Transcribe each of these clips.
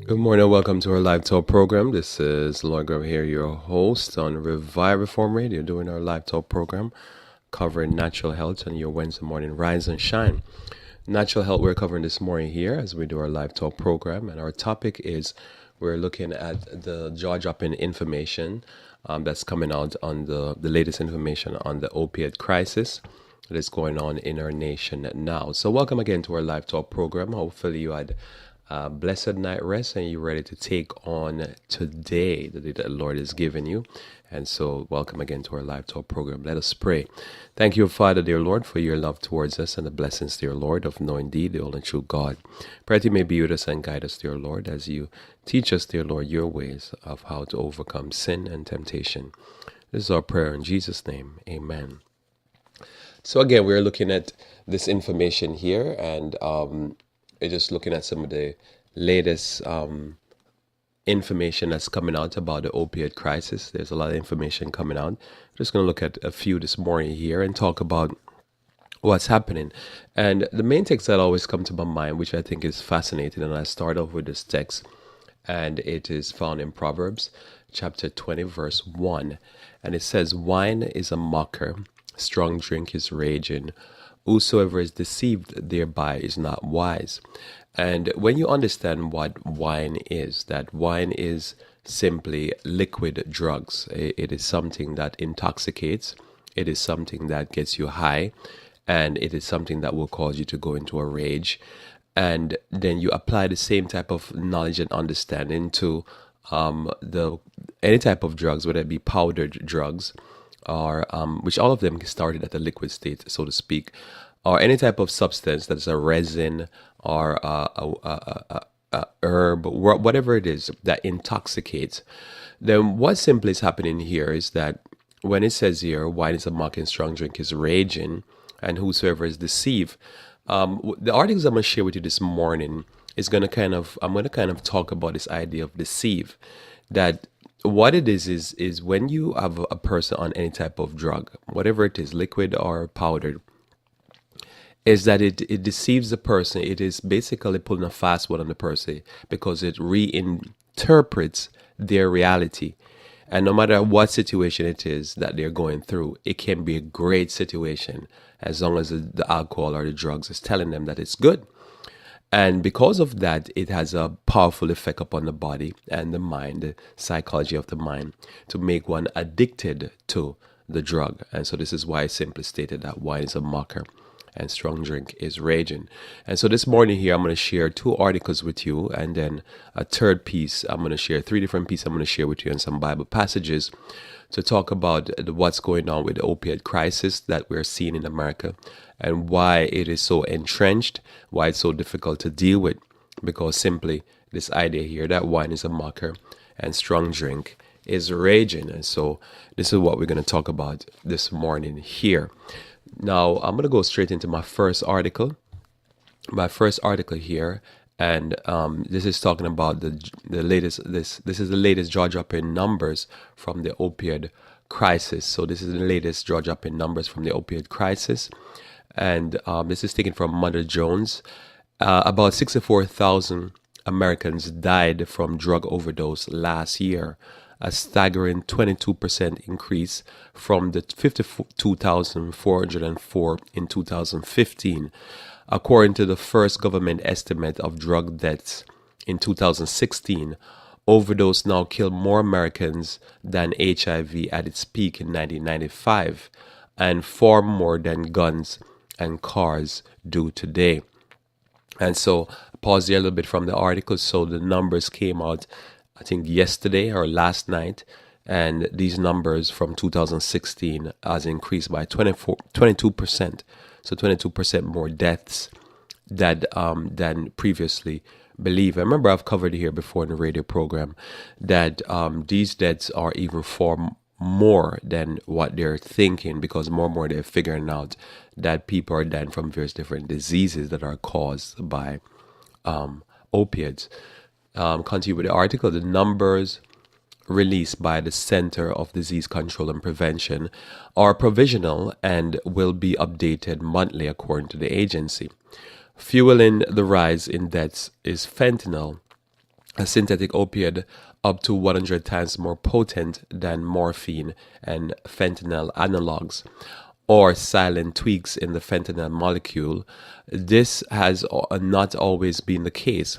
Good morning, welcome to our live talk program. This is Lloyd Grove here, your host on Revive Reform Radio, doing our live talk program covering natural health on your Wednesday morning Rise and Shine. Natural health we're covering this morning here as we do our live talk program, and our topic is we're looking at the jaw-dropping information that's coming out on the latest information on the opioid crisis that is going on in our nation now. So welcome again to our live talk program. Hopefully you had blessed night rest and you're ready to take on today, the day that the Lord has given you. And so, welcome again to our live talk program. Let us pray. Thank you, Father, dear Lord, for your love towards us and the blessings, dear Lord, of knowing thee, the only true God. Pray that you may be with us and guide us, dear Lord, as you teach us, dear Lord, your ways of how to overcome sin and temptation. This is our prayer in Jesus' name. Amen. So again, we're looking at this information here, and we're just looking at some of the latest information that's coming out about the opioid crisis. There's a lot of information coming out. I'm just going to look at a few this morning here and talk about what's happening. And the main text that always come to my mind, which I think is fascinating, and I start off with this text, and it is found in Proverbs chapter 20, verse 1. And it says, "Wine is a mocker, strong drink is raging. Whosoever is deceived thereby is not wise." And when you understand what wine is, that wine is simply liquid drugs. It is something that intoxicates. It is something that gets you high. And it is something that will cause you to go into a rage. And then you apply the same type of knowledge and understanding to the any type of drugs, whether it be powdered drugs, or which all of them started at the liquid state, so to speak, or any type of substance that's a resin or a herb, whatever it is that intoxicates. Then what simply is happening here is that when it says here, "Wine is a mocking, strong drink is raging, and whosoever is deceived," the articles I'm going to share with you this morning is going to I'm going to kind of talk about this idea of deceive. That what it is when you have a person on any type of drug, whatever it is, liquid or powdered, is that it deceives the person. It is basically pulling a fast one on the person because it reinterprets their reality. And no matter what situation it is that they're going through, it can be a great situation as long as the alcohol or the drugs is telling them that it's good. And because of that, it has a powerful effect upon the body and the mind, the psychology of the mind, to make one addicted to the drug. And so this is why I simply stated that wine is a mocker and strong drink is raging. And so this morning here, I'm going to share two articles with you, and then a third piece. I'm going to share three different pieces I'm going to share with you, and some Bible passages to talk about what's going on with the opioid crisis that we're seeing in America and why it is so entrenched, why it's so difficult to deal with, because simply this idea here that wine is a mocker and strong drink is raging. And so this is what we're going to talk about this morning here. Now, I'm going to go straight into my first article. My first article here, and this is talking about the latest. This is the latest jaw-dropping numbers from the opioid crisis. So this is the latest jaw-dropping numbers from the opioid crisis, and this is taken from Mother Jones. About 64,000 Americans died from drug overdose last year, a staggering 22% increase from the 52,404 in 2015. According to the first government estimate of drug deaths in 2016, overdose now kill more Americans than HIV at its peak in 1995, and far more than guns and cars do today. And so, pause there a little bit from the article. So the numbers came out, I think, yesterday or last night, and these numbers from 2016 has increased by 22%. So 22% more deaths than previously believed. I remember I've covered here before in the radio program that these deaths are even far more than what they're thinking, because more and more they're figuring out that people are dying from various different diseases that are caused by opiates. Continue with the article. The numbers released by the Center of Disease Control and Prevention are provisional and will be updated monthly according to the agency. Fueling the rise in deaths is fentanyl, a synthetic opioid up to 100 times more potent than morphine and fentanyl analogs, or silent tweaks in the fentanyl molecule. This has not always been the case.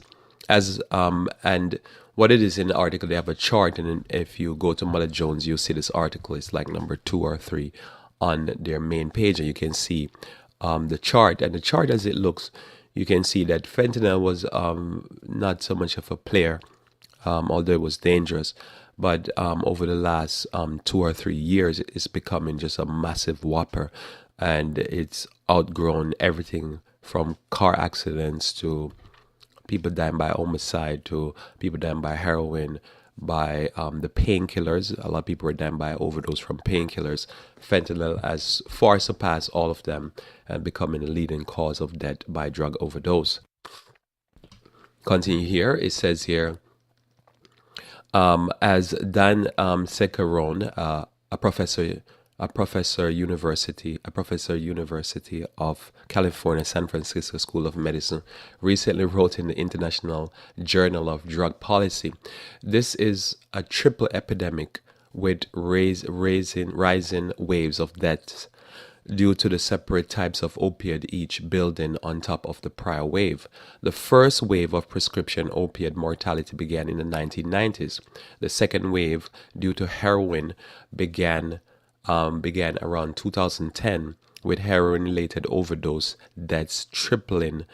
And what it is in the article, they have a chart, and if you go to Mother Jones, you'll see this article. It's like number 2 or 3 on their main page, and you can see the chart. And the chart, as it looks, you can see that fentanyl was not so much of a player, although it was dangerous. But over the last 2 or 3 years, it's becoming just a massive whopper, and it's outgrown everything from car accidents to people dying by homicide to people dying by heroin, by the painkillers. A lot of people are dying by overdose from painkillers. Fentanyl has far surpassed all of them and becoming the leading cause of death by drug overdose. Continue here. It says here, as Dan Secaron, a professor University of California, San Francisco School of Medicine, recently wrote in the International Journal of Drug Policy. This is a triple epidemic with rising waves of deaths due to the separate types of opioid, each building on top of the prior wave. The first wave of prescription opioid mortality began in the 1990s. The second wave, due to heroin, began around 2010, with heroin-related overdose deaths tripling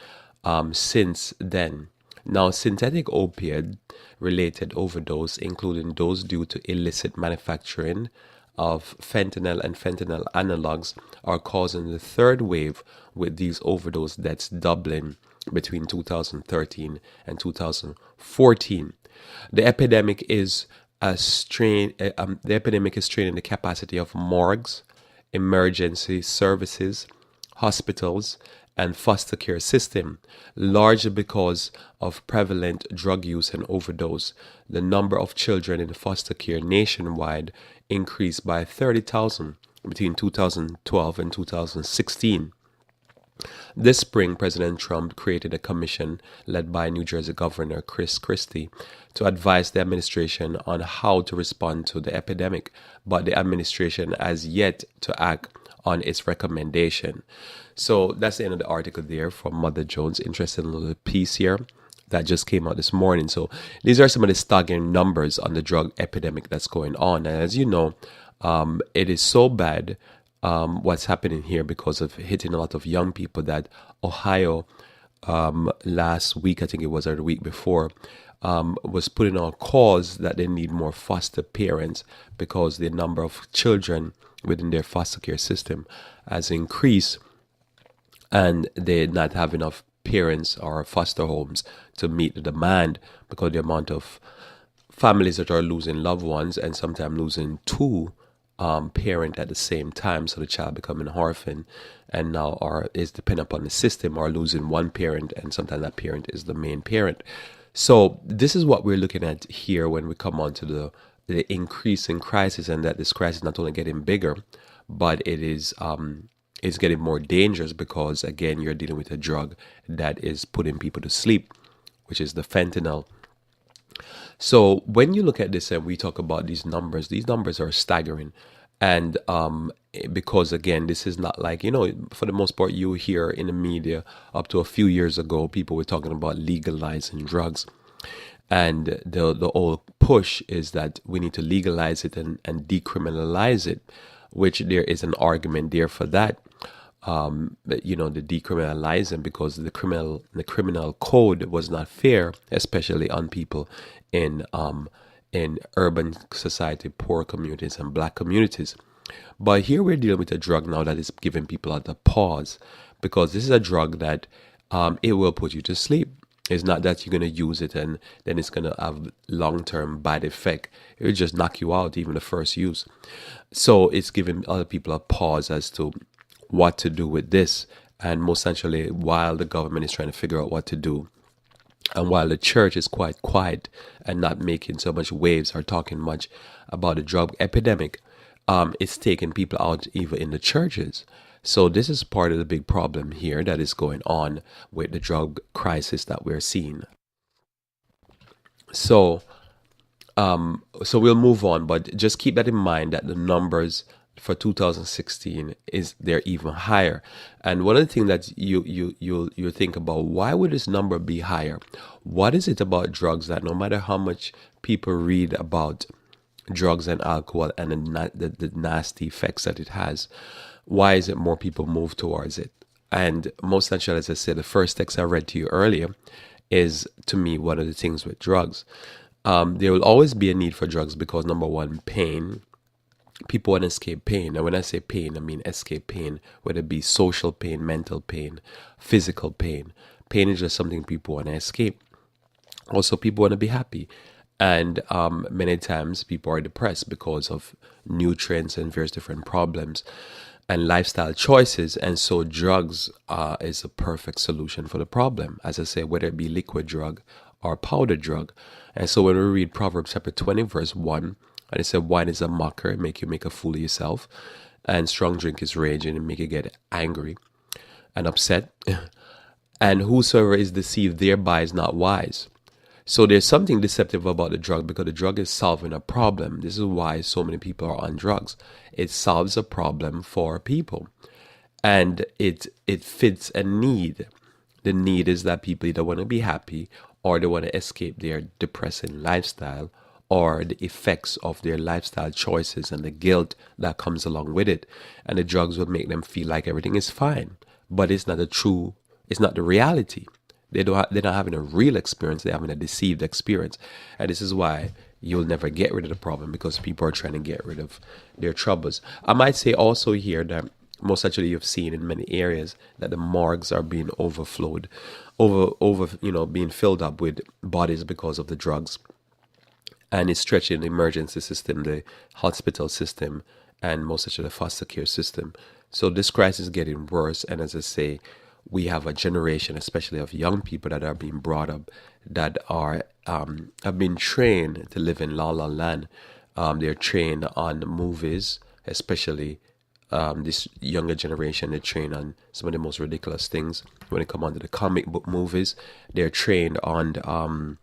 since then. Now, synthetic opioid-related overdose, including those due to illicit manufacturing of fentanyl and fentanyl analogs, are causing the third wave, with these overdose deaths doubling between 2013 and 2014. The epidemic is straining the capacity of morgues, emergency services, hospitals, and foster care system, largely because of prevalent drug use and overdose. The number of children in foster care nationwide increased by 30,000 between 2012 and 2016. This spring, President Trump created a commission led by New Jersey Governor Chris Christie to advise the administration on how to respond to the epidemic, but the administration has yet to act on its recommendation. So that's the end of the article there from Mother Jones. Interesting little piece here that just came out this morning. So these are some of the staggering numbers on the drug epidemic that's going on. And as you know, it is so bad what's happening here because of hitting a lot of young people that Ohio last week, I think it was, or the week before, was putting on cause that they need more foster parents because the number of children within their foster care system has increased, and they not have enough parents or foster homes to meet the demand because the amount of families that are losing loved ones and sometimes losing two parent at the same time, so the child becoming an orphan and now is dependent upon the system, or losing one parent and sometimes that parent is the main parent. So this is what we're looking at here when we come on to the increase in crisis, and that this crisis is not only getting bigger, but it is it's getting more dangerous because, again, you're dealing with a drug that is putting people to sleep, which is the fentanyl. So when you look at this and we talk about these numbers are staggering. And because, again, this is not like, for the most part, you hear in the media up to a few years ago, people were talking about legalizing drugs. And the whole push is that we need to legalize it and decriminalize it, which there is an argument there for that. The decriminalizing, because the criminal code was not fair, especially on people in urban society, poor communities, and black communities. But here we're dealing with a drug now that is giving people a pause, because this is a drug that it will put you to sleep. It's not that you're going to use it and then it's going to have long-term bad effect. It will just knock you out, even the first use. So it's giving other people a pause as to what to do with this. And most essentially, while the government is trying to figure out what to do, and while the church is quite quiet and not making so much waves or talking much about the drug epidemic, it's taking people out even in the churches. So this is part of the big problem here that is going on with the drug crisis that we're seeing. So so we'll move on, but just keep that in mind that the numbers for 2016 is they're even higher. And one of the things that you think about, why would this number be higher? What is it about drugs that no matter how much people read about drugs and alcohol and the nasty effects that it has, why is it more people move towards it? And most naturally, as I said, the first text I read to you earlier is to me one of the things with drugs. There will always be a need for drugs because number one, pain. People want to escape pain. And when I say pain, I mean escape pain, whether it be social pain, mental pain, physical pain. Pain is just something people want to escape. Also, people want to be happy. And many times people are depressed because of nutrients and various different problems and lifestyle choices. And so drugs is a perfect solution for the problem. As I say, whether it be liquid drug or powder drug. And so when we read Proverbs chapter 20, verse 1, and it said, wine is a mocker, make you make a fool of yourself. And strong drink is raging and make you get angry and upset. And whosoever is deceived thereby is not wise. So there's something deceptive about the drug because the drug is solving a problem. This is why so many people are on drugs. It solves a problem for people. And it fits a need. The need is that people either want to be happy or they want to escape their depressing lifestyle or the effects of their lifestyle choices and the guilt that comes along with it. And the drugs will make them feel like everything is fine. But it's not the true, it's not the reality. They're not having a real experience, they're having a deceived experience. And this is why you'll never get rid of the problem because people are trying to get rid of their troubles. I might say also here that most actually you've seen in many areas that the morgues are being overflowed, being filled up with bodies because of the drugs. And it's stretching the emergency system, the hospital system, and most of the foster care system. So this crisis is getting worse. And as I say, we have a generation, especially of young people that are being brought up, that are have been trained to live in La La Land. They're trained on movies, especially this younger generation. They're trained on some of the most ridiculous things when it comes onto the comic book movies. They're trained on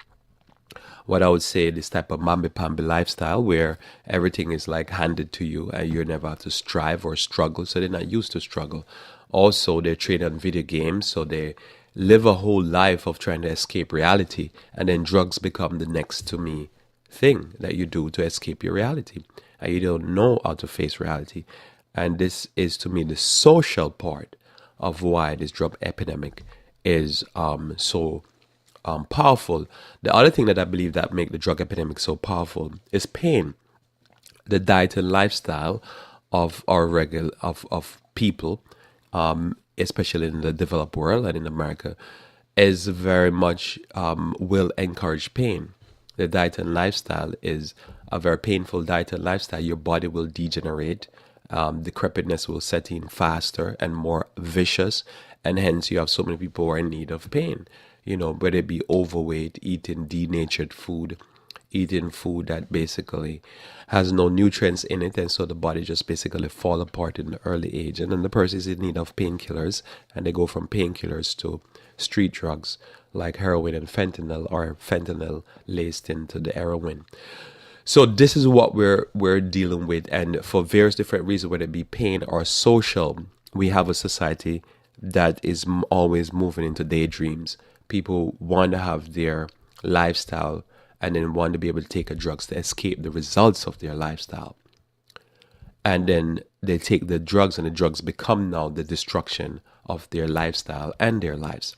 what I would say this type of mamby-pamby lifestyle where everything is like handed to you and you never have to strive or struggle. So they're not used to struggle. Also, they're trained on video games, so they live a whole life of trying to escape reality, and then drugs become the next to me thing that you do to escape your reality, and you don't know how to face reality. And this is to me the social part of why this drug epidemic is so powerful. The other thing that I believe that make the drug epidemic so powerful is pain. The diet and lifestyle of our regular of people, especially in the developed world and in America, is very much will encourage pain. The diet and lifestyle is a very painful diet and lifestyle. Your body will degenerate. Decrepitness will set in faster and more vicious, and hence you have so many people who are in need of pain. Whether it be overweight, eating denatured food, eating food that basically has no nutrients in it, and so the body just basically fall apart in the early age, and then the person is in need of painkillers, and they go from painkillers to street drugs like heroin and fentanyl, or fentanyl laced into the heroin. So this is what we're dealing with, and for various different reasons, whether it be pain or social, we have a society that is always moving into daydreams. People want to have their lifestyle and then want to be able to take a drugs to escape the results of their lifestyle. And then they take the drugs, and the drugs become now the destruction of their lifestyle and their lives.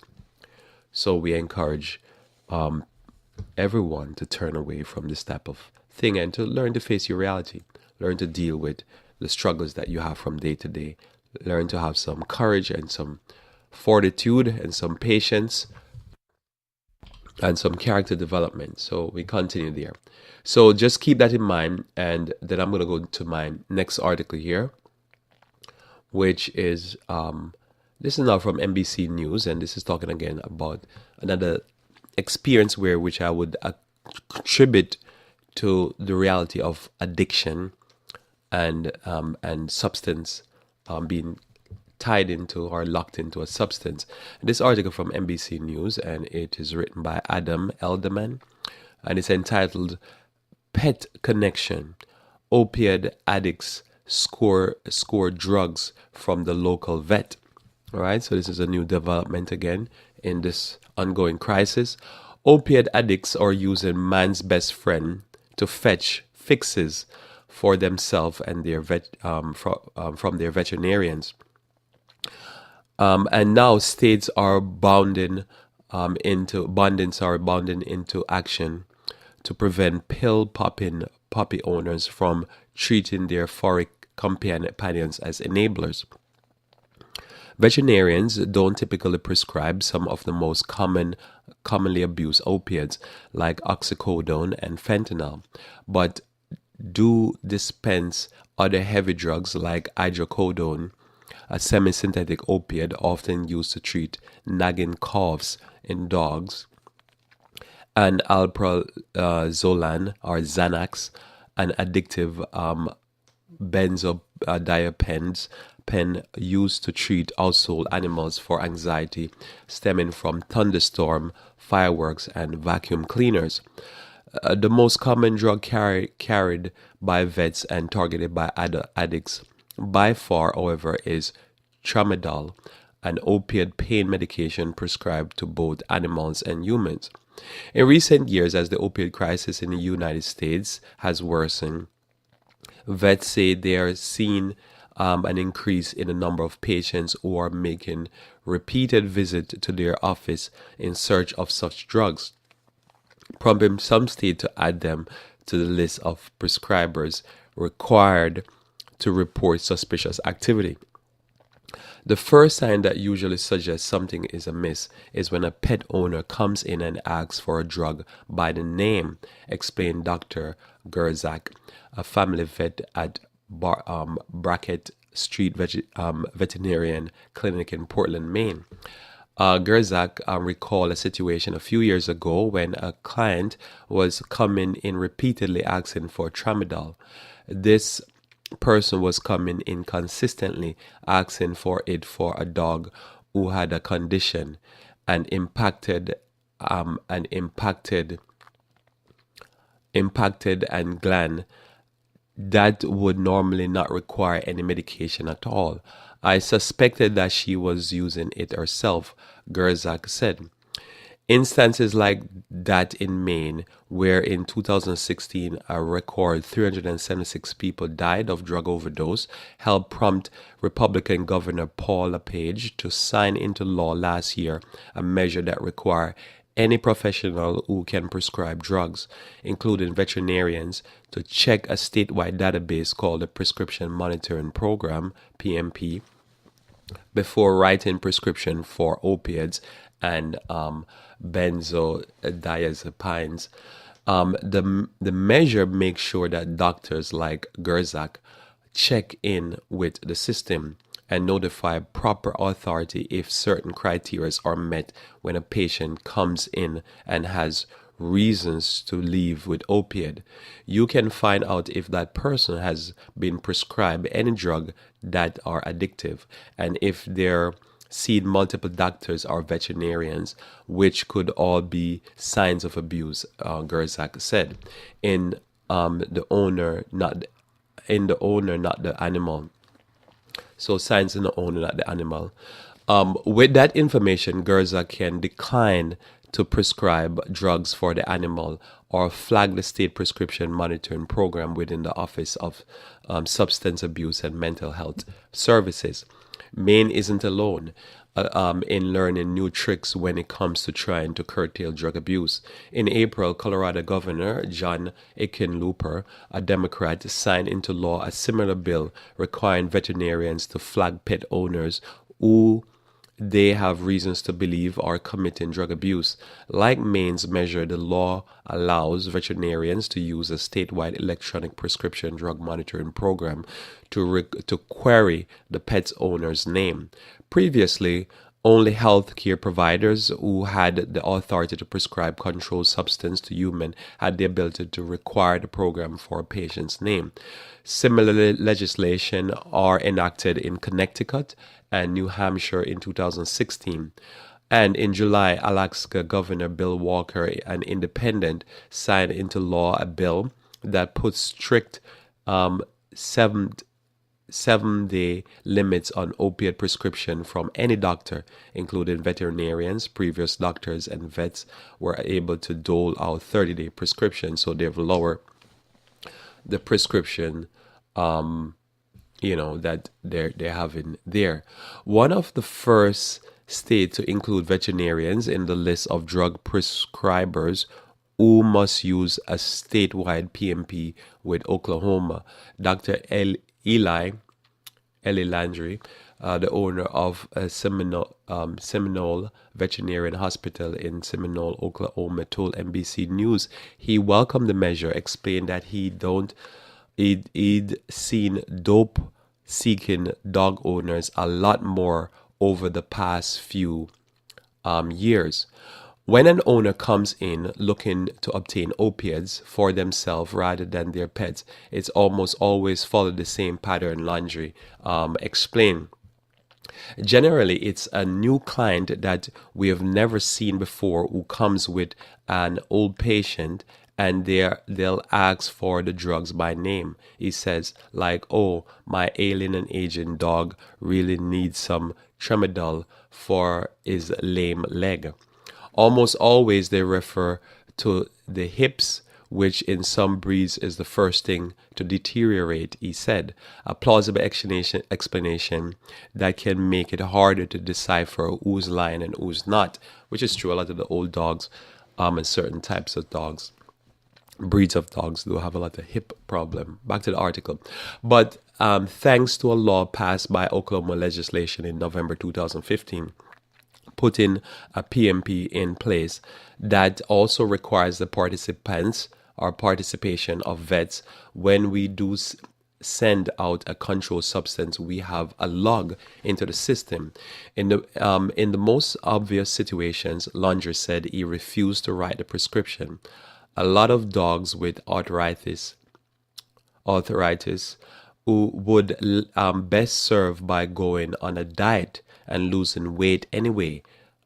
So we encourage everyone to turn away from this type of thing and to learn to face your reality, learn to deal with the struggles that you have from day to day, learn to have some courage and some fortitude and some patience and some character development. So we continue there. So just keep that in mind, and then I'm going to go to my next article here, which is this is now from NBC News, and this is talking again about another experience which I would attribute to the reality of addiction and substance being tied into or locked into a substance. This article from NBC News, and it is written by Adam Elderman, and it's entitled Pet Connection. Opioid addicts score drugs from the local vet. All right, so this is a new development again in this ongoing crisis. Opiate addicts are using man's best friend to fetch fixes for themselves and their from their veterinarians. And now states are bounding into action to prevent pill popping puppy owners from treating their furry companions as enablers. Veterinarians don't typically prescribe some of the most commonly abused opiates like oxycodone and fentanyl, but do dispense other heavy drugs like hydrocodone, a semi-synthetic opiate often used to treat nagging coughs in dogs, and alprazolam or Xanax, an addictive benzodiazepines pen used to treat household animals for anxiety stemming from thunderstorm, fireworks, and vacuum cleaners. The most common drug carried by vets and targeted by addicts by far, however, is tramadol, an opiate pain medication prescribed to both animals and humans. In recent years, as the opioid crisis in the United States has worsened, vets say they are seeing an increase in the number of patients who are making repeated visits to their office in search of such drugs, prompting some states to add them to the list of prescribers required to report suspicious activity. The first sign that usually suggests something is amiss is when a pet owner comes in and asks for a drug by the name, explained Dr. Gerzak, a family vet at Brackett Street Veterinarian Clinic in Portland, Maine. Gerzak recalled a situation a few years ago when a client was coming in repeatedly asking for tramadol. This person was coming in consistently asking for it for a dog who had a condition and impacted and gland that would normally not require any medication at all. I suspected that she was using it herself, Gerzak said. Instances like that in Maine, where in 2016 a record 376 people died of drug overdose, helped prompt Republican Governor Paul LePage to sign into law last year a measure that requires any professional who can prescribe drugs, including veterinarians, to check a statewide database called the Prescription Monitoring Program, PMP, before writing prescription for opiates and benzodiazepines. The measure makes sure that doctors like Gerzak check in with the system and notify proper authority if certain criteria are met when a patient comes in and has reasons to leave with opiate. You can find out if that person has been prescribed any drug that are addictive and if they're seen multiple doctors or veterinarians, which could all be signs of abuse, Gerzak said. In the owner, not the animal. So signs in the owner, not the animal. With that information, Gerzak can decline to prescribe drugs for the animal or flag the state prescription monitoring program within the Office of Substance Abuse and Mental Health Services. Maine isn't alone in learning new tricks when it comes to trying to curtail drug abuse. In April, Colorado Governor John Hickenlooper, a Democrat, signed into law a similar bill requiring veterinarians to flag pet owners who they have reasons to believe are committing drug abuse. Like Maine's measure, the law allows veterinarians to use a statewide electronic prescription drug monitoring program to query the pet's owner's name. Previously, only healthcare providers who had the authority to prescribe controlled substance to humans had the ability to require the program for a patient's name. Similar legislation are enacted in Connecticut and New Hampshire in 2016. And in July, Alaska Governor Bill Walker, an independent, signed into law a bill that puts strict um, seven 7 day limits on opiate prescription from any doctor, including veterinarians. Previous doctors and vets were able to dole out 30-day prescriptions, so they've lowered the prescription that they're having there. One of the first states to include veterinarians in the list of drug prescribers who must use a statewide PMP with Oklahoma. Dr. Ellie Landry, the owner of a Seminole Veterinarian Hospital in Seminole, Oklahoma, told NBC News he welcomed the measure, explained that he'd seen dope seeking dog owners a lot more over the past few years. When an owner comes in looking to obtain opiates for themselves rather than their pets, it's almost always followed the same pattern, Landry explained. Generally, it's a new client that we have never seen before who comes with an old patient and they'll ask for the drugs by name. He says, like, oh, my ailing and aging dog really needs some tramadol for his lame leg. Almost always they refer to the hips, which in some breeds is the first thing to deteriorate, he said. A plausible explanation that can make it harder to decipher who's lying and who's not, which is true. A lot of the old dogs and certain types of dogs, breeds of dogs, do have a lot of hip problem. Back to the article. But thanks to a law passed by Oklahoma legislation in November 2015, putting a PMP in place that also requires the participants or participation of vets. When we do send out a controlled substance, we have a log into the system. In the most obvious situations, Laundrie said he refused to write the prescription. A lot of dogs with arthritis who would best serve by going on a diet and losing weight anyway,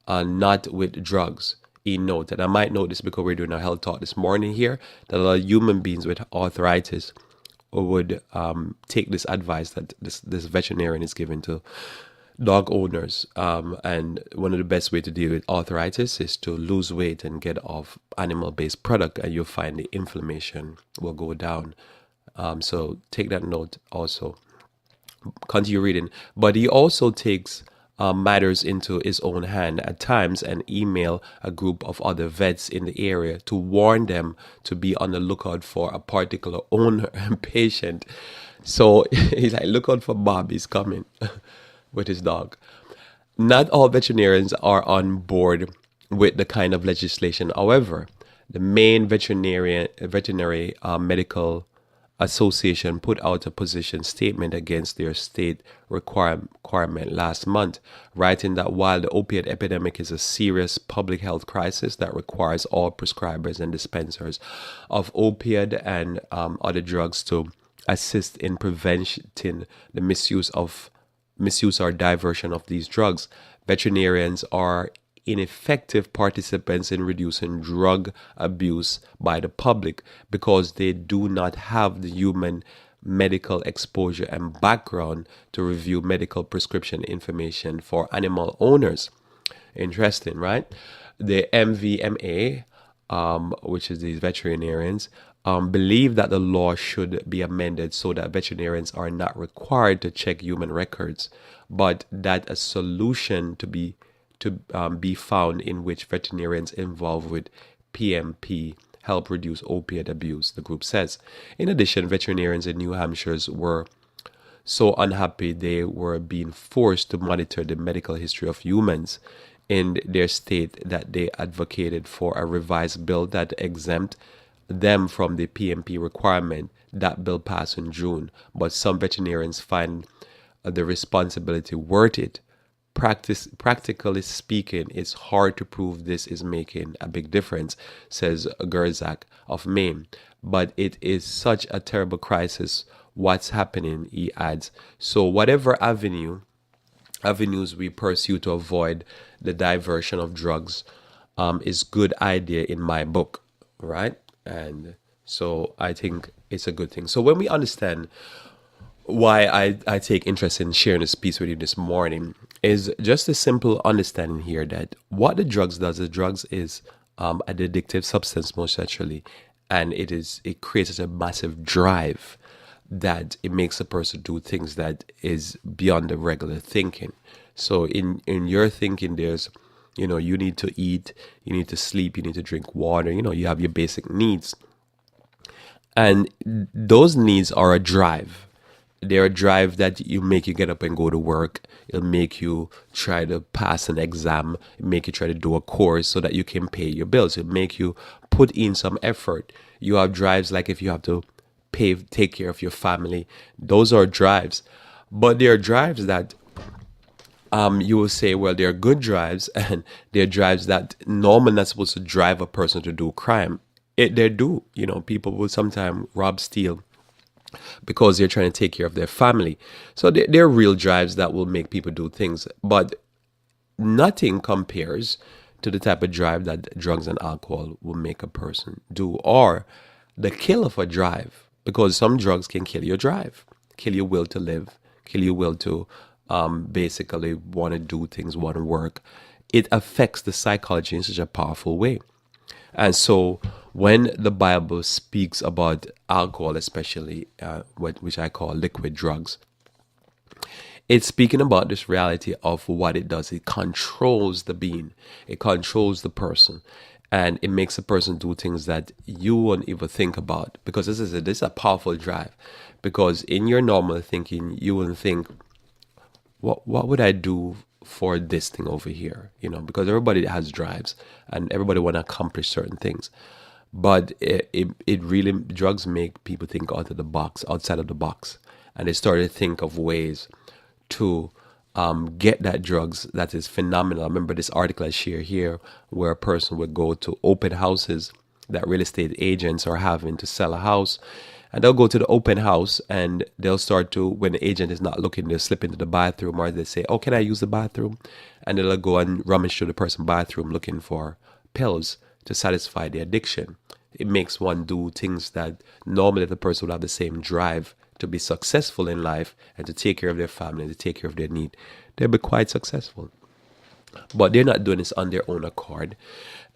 not with drugs. He noted. I might note this because we're doing a health talk this morning here, that a lot of human beings with arthritis would take this advice that this veterinarian is giving to dog owners. And one of the best way to deal with arthritis is to lose weight and get off animal-based product, and you'll find the inflammation will go down. So take that note also. Continue reading. But he also takes matters into his own hand at times and email a group of other vets in the area to warn them to be on the lookout for a particular owner and patient. So he's like, look out for Bob, he's coming with his dog. Not all veterinarians are on board with the kind of legislation. However, the main veterinary medical association put out a position statement against their state requirement last month, writing that while the opiate epidemic is a serious public health crisis that requires all prescribers and dispensers of opioid and other drugs to assist in preventing the misuse or diversion of these drugs, veterinarians are ineffective participants in reducing drug abuse by the public because they do not have the human medical exposure and background to review medical prescription information for animal owners. Interesting, right? The MVMA, which is these veterinarians, believe that the law should be amended so that veterinarians are not required to check human records, but that a solution to be found in which veterinarians involved with PMP help reduce opiate abuse, the group says. In addition, veterinarians in New Hampshire were so unhappy they were being forced to monitor the medical history of humans in their state that they advocated for a revised bill that exempt them from the PMP requirement. That bill passed in June, but some veterinarians find the responsibility worth it. Practically speaking, it's hard to prove this is making a big difference, says Gerzak of Maine. But it is such a terrible crisis. What's happening, he adds. So whatever avenue avenues we pursue to avoid the diversion of drugs is good idea in my book, right? And so I think it's a good thing. So when we understand why I take interest in sharing this piece with you this morning is just a simple understanding here that what the drugs does, the drugs is an addictive substance most naturally, and it creates a massive drive that it makes a person do things that is beyond the regular thinking. So in your thinking, there's you need to eat, you need to sleep, you need to drink water, you have your basic needs. And those needs are a drive. They're a drive that you make you get up and go to work. It'll make you try to pass an exam. It'll make you try to do a course so that you can pay your bills. It'll make you put in some effort. You have drives like if you have to take care of your family. Those are drives. But there are drives that you will say, well, they're good drives, and they're drives that normally not supposed to drive a person to do crime. They do. People will sometimes rob, steal because they're trying to take care of their family. So they're real drives that will make people do things. But nothing compares to the type of drive that drugs and alcohol will make a person do, or the kill of a drive, because some drugs can kill your drive, kill your will to live, kill your will to basically want to do things, want to work. It affects the psychology in such a powerful way. And so when the Bible speaks about alcohol, especially which I call liquid drugs, it's speaking about this reality of what it does. It controls the being, it controls the person, and it makes a person do things that you won't even think about, because this is a powerful drive. Because in your normal thinking, you will think, what would I do for this thing over here? Because everybody has drives and everybody want to accomplish certain things. But it really, drugs make people think outside of the box. And they start to think of ways to get that drugs that is phenomenal. I remember this article I share here where a person would go to open houses that real estate agents are having to sell a house. And they'll go to the open house and they'll start to, when the agent is not looking, they'll slip into the bathroom, or they say, oh, can I use the bathroom? And they'll go and rummage through the person's bathroom looking for pills to satisfy the addiction. It makes one do things that normally the person would have the same drive to be successful in life and to take care of their family and to take care of their need. They'll be quite successful. But they're not doing this on their own accord.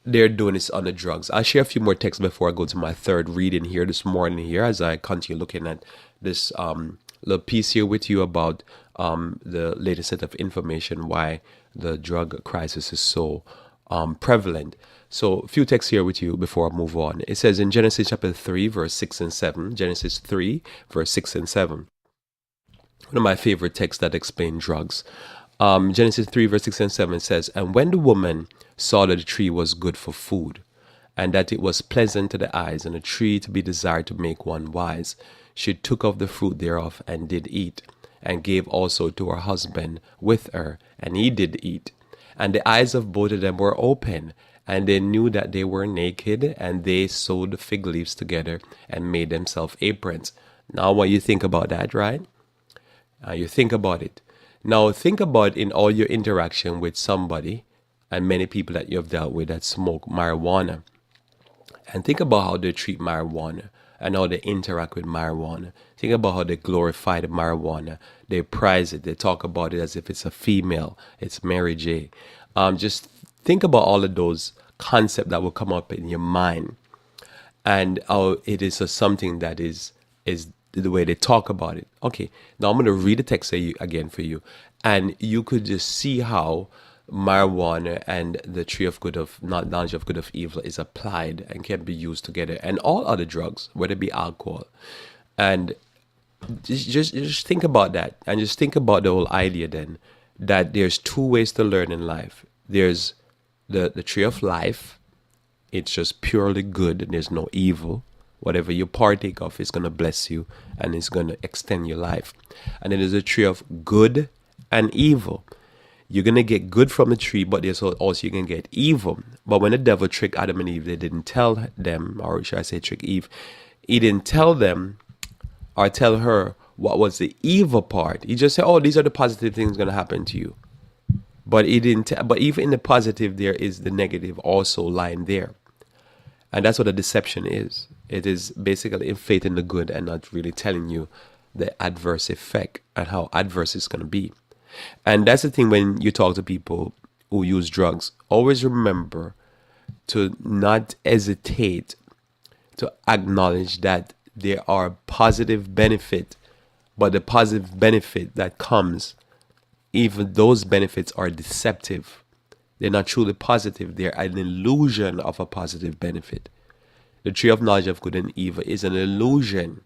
They're doing this on the drugs. I'll share a few more texts before I go to my third reading here this morning here, as I continue looking at this little piece here with you about the latest set of information, why the drug crisis is so prevalent. So a few texts here with you before I move on. It says in Genesis chapter 3, verse 6 and 7, Genesis 3, verse 6 and 7. One of my favorite texts that explain drugs. Genesis 3, verse 6 and 7 says, and when the woman saw that the tree was good for food, and that it was pleasant to the eyes, and a tree to be desired to make one wise, she took of the fruit thereof, and did eat, and gave also to her husband with her, and he did eat. And the eyes of both of them were open, and they knew that they were naked, and they sewed fig leaves together, and made themselves aprons. Now when you think about that, right? You think about it. Now think about in all your interaction with somebody, and many people that you have dealt with that smoke marijuana, and think about how they treat marijuana and how they interact with marijuana. Think about how they glorify the marijuana. They prize it. They talk about it as if it's a female. It's Mary J. Just think about all of those concepts that will come up in your mind, and how it is something that is the way they talk about it. Okay, now I'm going to read the text again for you, and you could just see how marijuana and the tree of knowledge of good of evil is applied and can be used together, and all other drugs, whether it be alcohol. And just think about that, and just think about the whole idea then that there's two ways to learn in life. There's the tree of life. It's just purely good and there's no evil. Whatever you partake of is going to bless you and it's going to extend your life. And then there's a tree of good and evil. You're going to get good from the tree, but there's also you can get evil. But when the devil tricked Adam and Eve, they didn't tell them, or should I say trick Eve, he didn't tell them or tell her what was the evil part. He just said, "Oh, these are the positive things going to happen to you." But he didn't. But even in the positive, there is the negative also lying there, and that's what a deception is. It is basically inflating the good and not really telling you the adverse effect and how adverse it's going to be. And that's the thing when you talk to people who use drugs. Always remember to not hesitate to acknowledge that there are positive benefit, but the positive benefit that comes, even those benefits are deceptive. They're not truly positive. They're an illusion of a positive benefit. The tree of knowledge of good and evil is an illusion.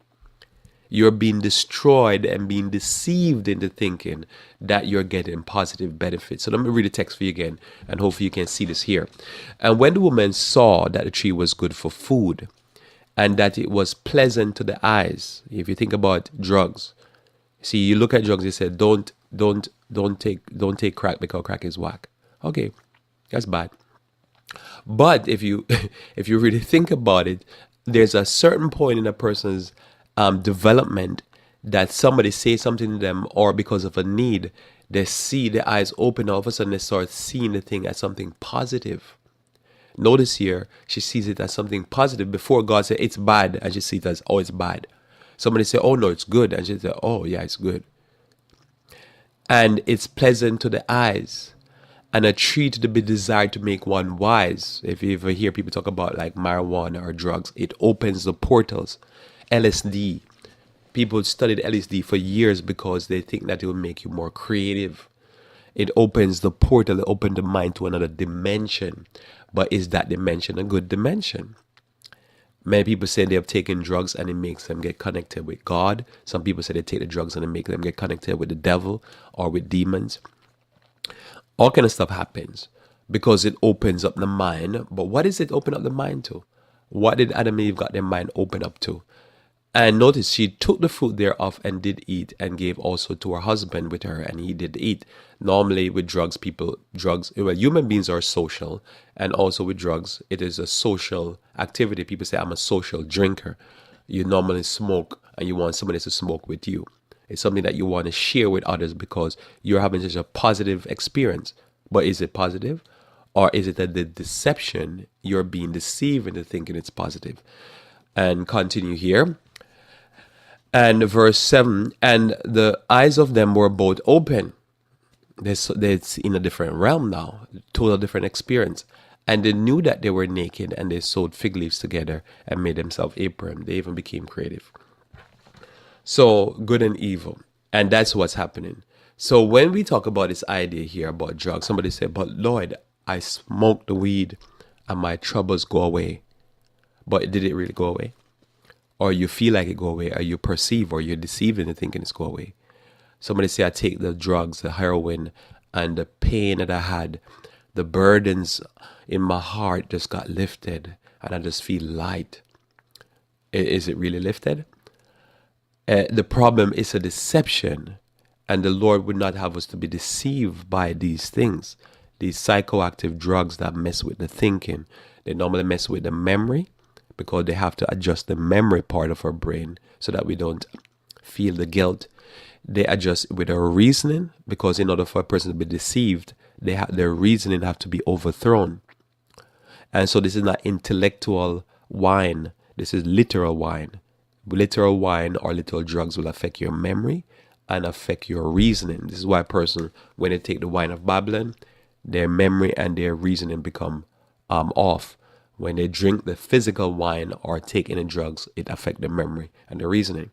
You're being destroyed and being deceived into thinking that you're getting positive benefits. So let me read the text for you again, and hopefully you can see this here. And when the woman saw that the tree was good for food, and that it was pleasant to the eyes. If you think about drugs, see, you look at drugs, you say, don't take crack because crack is whack. Okay, that's bad. But if you if you really think about it, there's a certain point in a person's development that somebody says something to them, or because of a need, they see their eyes open. All of a sudden, they start seeing the thing as something positive. Notice here, she sees it as something positive. Before God said it's bad, and she sees it as, oh, it's bad. Somebody say, oh no, it's good, and she said, oh yeah, it's good. And it's pleasant to the eyes, and a tree to be desired to make one wise. If you ever hear people talk about like marijuana or drugs, it opens the portals. LSD. People studied LSD for years because they think that it will make you more creative. It opens the portal, it opens the mind to another dimension. But is that dimension a good dimension? Many people say they have taken drugs and it makes them get connected with God. Some people say they take the drugs and it makes them get connected with the devil or with demons. All kind of stuff happens because it opens up the mind. But what does it open up the mind to? What did Adam and Eve got their mind open up to? And notice she took the fruit thereof and did eat, and gave also to her husband with her, and he did eat. Normally with drugs, human beings are social, and also with drugs, it is a social activity. People say, I'm a social drinker. You normally smoke and you want somebody to smoke with you. It's something that you want to share with others because you're having such a positive experience. But is it positive? Or is it that the deception, you're being deceived into thinking it's positive? And continue here. And verse 7, and the eyes of them were both open. They're in a different realm now, total different experience. And they knew that they were naked, and they sewed fig leaves together and made themselves apron. They even became creative. So good and evil. And that's what's happening. So when we talk about this idea here about drugs, somebody said, but Lord, I smoked the weed and my troubles go away. But did it really go away? Or you feel like it go away, or you perceive, or you're deceived into thinking it's go away. Somebody say, I take the drugs, the heroin, and the pain that I had, the burdens in my heart just got lifted, and I just feel light. Is it really lifted? The problem is a deception, and the Lord would not have us to be deceived by these things. These psychoactive drugs that mess with the thinking, they normally mess with the memory, because they have to adjust the memory part of our brain so that we don't feel the guilt. They adjust with our reasoning, because in order for a person to be deceived, their reasoning have to be overthrown. And so this is not intellectual wine. This is literal wine. Literal wine or literal drugs will affect your memory and affect your reasoning. This is why a person, when they take the wine of Babylon, their memory and their reasoning become off. When they drink the physical wine or take any drugs, it affects their memory and their reasoning.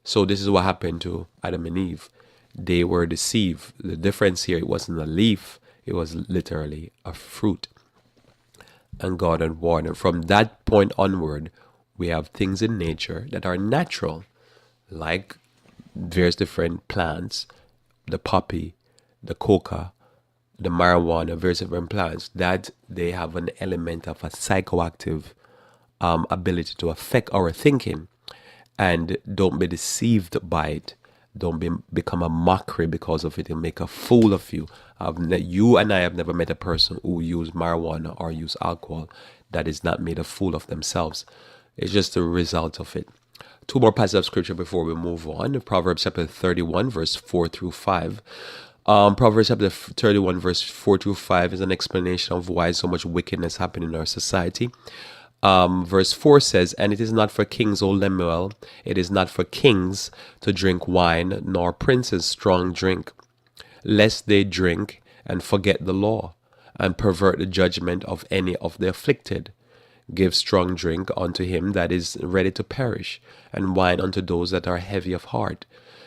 So this is what happened to Adam and Eve. They were deceived. The difference here, it wasn't a leaf. It was literally a fruit. And God had warned them. From that point onward, we have things in nature that are natural, like various different plants, the poppy, the coca, the marijuana, various different plants, that they have an element of a psychoactive ability to affect our thinking. And don't be deceived by it. Don't become a mockery because of it and make a fool of you. You and I have never met a person who use marijuana or use alcohol that is not made a fool of themselves. It's just the result of it. Two more passages of scripture before we move on. Proverbs chapter 31, verse 4 through 5. Proverbs chapter 31, verse 4 through 5 is an explanation of why so much wickedness happened in our society. Verse 4 says, "And it is not for kings, O Lemuel, it is not for kings to drink wine, nor princes strong drink, lest they drink and forget the law, and pervert the judgment of any of the afflicted. Give strong drink unto him that is ready to perish, and wine unto those that are heavy of heart.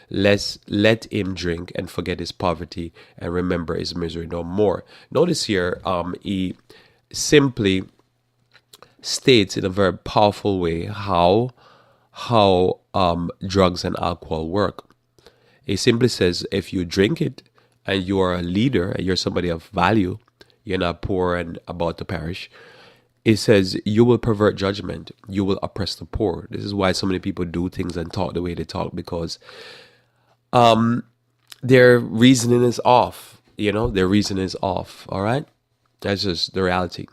Let him drink and forget his poverty, and remember his misery no more." Notice here, he simply states in a very powerful way how drugs and alcohol work. He simply says, if you drink it and you are a leader and you're somebody of value, you're not poor and about to perish. It says you will pervert judgment, you will oppress the poor. This is why so many people do things and talk the way they talk, because their reasoning is off. Their reasoning is off. All right, that's just the reality.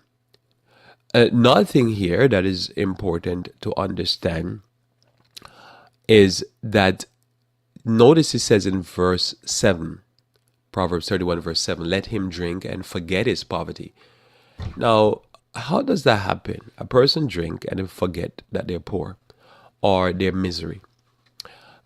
Another thing here that is important to understand is that, notice it says in verse 7, Proverbs 31, verse 7, "Let him drink and forget his poverty." Now, how does that happen? A person drink and then forget that they're poor or their misery.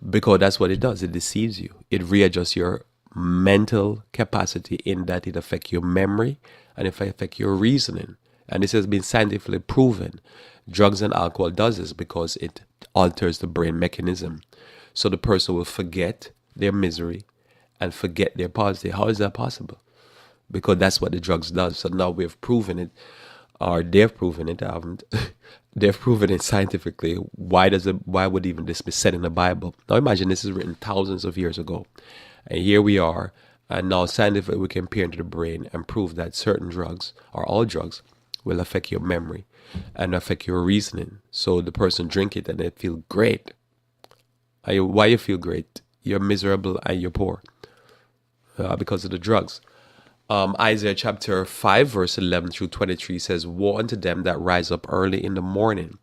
Because that's what it does. It deceives you. It readjusts your mental capacity in that it affects your memory and it affects your reasoning. And this has been scientifically proven. Drugs and alcohol does this because it alters the brain mechanism. So the person will forget their misery and forget their poverty. How is that possible? Because that's what the drugs does. So now we've proven it, or they've proven it. I haven't. They've proven it scientifically. Why would even this be said in the Bible? Now imagine this is written thousands of years ago, and here we are, and now scientifically we can peer into the brain and prove that certain drugs, or all drugs, will affect your memory and affect your reasoning. So the person drink it and they feel great. Why you feel great? You're miserable and you're poor because of the drugs. Isaiah chapter 5, verse 11 through 23 says, "Woe unto them that rise up early in the morning,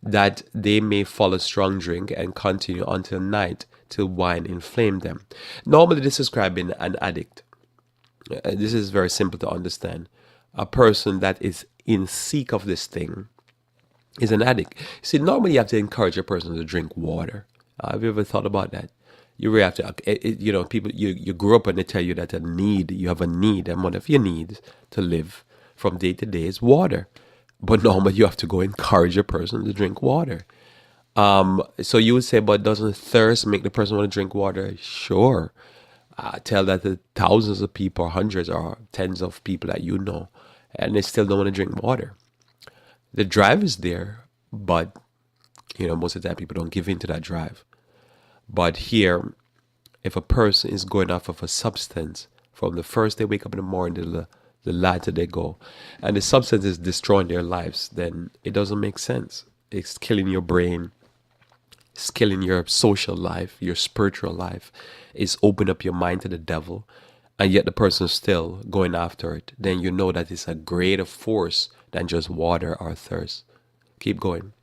that they may follow strong drink and continue until night, till wine inflame them." Normally, this is describing an addict. This is very simple to understand. A person that is in seek of this thing is an addict. See, normally you have to encourage a person to drink water. Have you ever thought about that? You really have to, people, you grew up and they tell you that you have a need, and one of your needs to live from day to day is water. But normally you have to go encourage a person to drink water. So you would say, but doesn't thirst make the person want to drink water? Sure. Tell that to thousands of people, or hundreds or tens of people that you know, and they still don't want to drink water. The drive is there, but most of the time people don't give in to that drive. But here, if a person is going off of a substance from the first they wake up in the morning to the latter they go, and the substance is destroying their lives, then it doesn't make sense. It's killing your brain. It's killing your social life, your spiritual life. It's opening up your mind to the devil, and yet the person is still going after it. Then you know that it's a greater force than just water or thirst. Keep going.